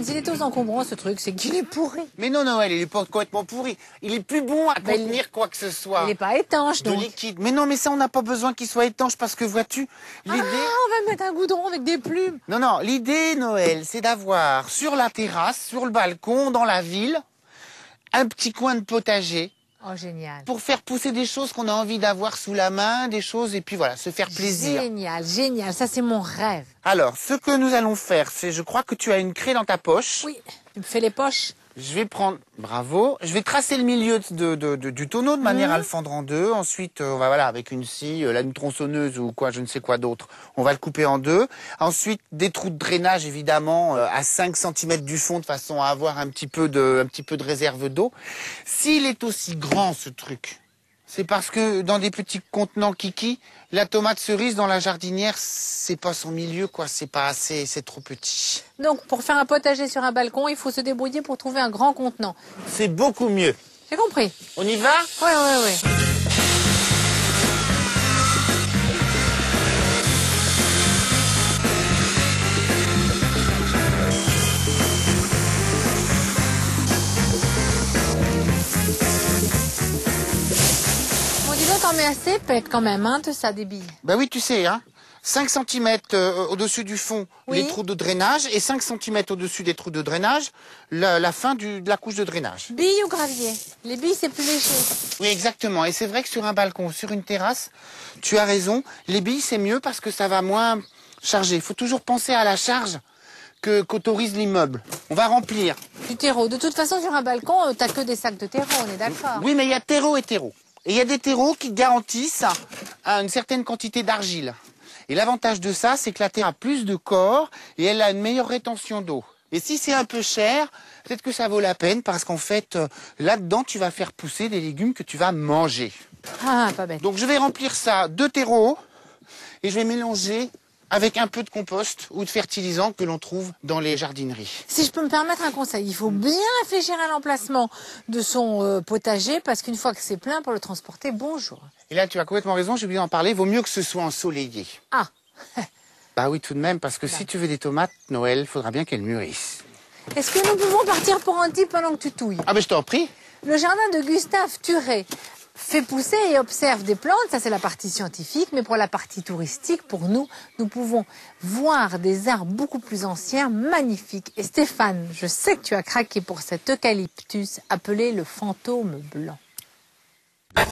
Stéphane, s'il est aux encombrants, ce truc, c'est qu'il est pourri. Mais non, Noël, il est pas complètement pourri. Il est plus bon à contenir quoi que ce soit. Il n'est pas étanche, De donc. liquide. Mais non, mais ça, on n'a pas besoin qu'il soit étanche parce que, vois-tu, l'idée... on va mettre un goudron avec des plumes. Non, l'idée, Noël, c'est d'avoir sur la terrasse, sur le balcon, dans la ville, un petit coin de potager. Oh, génial. Pour faire pousser des choses qu'on a envie d'avoir sous la main, des choses, et puis voilà, se faire plaisir. Génial, génial. Ça, c'est mon rêve. Alors, ce que nous allons faire, c'est, je crois que tu as une craie dans ta poche. Oui, tu me fais les poches. Je vais prendre, bravo, je vais tracer le milieu du tonneau de manière à le fendre en deux. Ensuite, on va, voilà, avec une scie, une tronçonneuse ou quoi, je ne sais quoi d'autre, on va le couper en deux. Ensuite, des trous de drainage, évidemment, à 5 cm du fond, de façon à avoir un petit peu de réserve d'eau. S'il est aussi grand, ce truc, c'est parce que dans des petits contenants kiki, la tomate cerise dans la jardinière, c'est pas son milieu, quoi. C'est pas assez, c'est trop petit. Donc, pour faire un potager sur un balcon, il faut se débrouiller pour trouver un grand contenant. C'est beaucoup mieux. J'ai compris. On y va? Oui. T'en mets assez, pète quand même, hein, de ça, des billes. Bah oui, tu sais, hein. 5 cm au-dessus du fond, les trous de drainage, et 5 cm au-dessus des trous de drainage, la fin de la couche de drainage. Billes ou gravier? Les billes, c'est plus léger. Oui, exactement. Et c'est vrai que sur un balcon, sur une terrasse, tu as raison, les billes, c'est mieux parce que ça va moins charger. Il faut toujours penser à la charge qu'autorise l'immeuble. On va remplir. Du terreau. De toute façon, sur un balcon, t'as que des sacs de terreau, on est d'accord. Oui, mais il y a terreau et terreau. Et il y a des terreaux qui garantissent une certaine quantité d'argile. Et l'avantage de ça, c'est que la terre a plus de corps et elle a une meilleure rétention d'eau. Et si c'est un peu cher, peut-être que ça vaut la peine parce qu'en fait, là-dedans, tu vas faire pousser des légumes que tu vas manger. Ah, pas bête. Donc je vais remplir ça de terreau et je vais mélanger avec un peu de compost ou de fertilisant que l'on trouve dans les jardineries. Si je peux me permettre un conseil, il faut bien réfléchir à l'emplacement de son potager parce qu'une fois que c'est plein, pour le transporter, bonjour. Et là, tu as complètement raison, j'ai oublié d'en parler, vaut mieux que ce soit ensoleillé. Ah. Bah oui, tout de même, parce que si tu veux des tomates, Noël, il faudra bien qu'elles mûrissent. Est-ce que nous pouvons partir pour Antibes pendant que tu touilles? Ah ben je t'en prie. Le jardin de Gustave Thuré fait pousser et observe des plantes, ça c'est la partie scientifique, mais pour la partie touristique, pour nous, nous pouvons voir des arbres beaucoup plus anciens, magnifiques. Et Stéphane, je sais que tu as craqué pour cet eucalyptus appelé le fantôme blanc.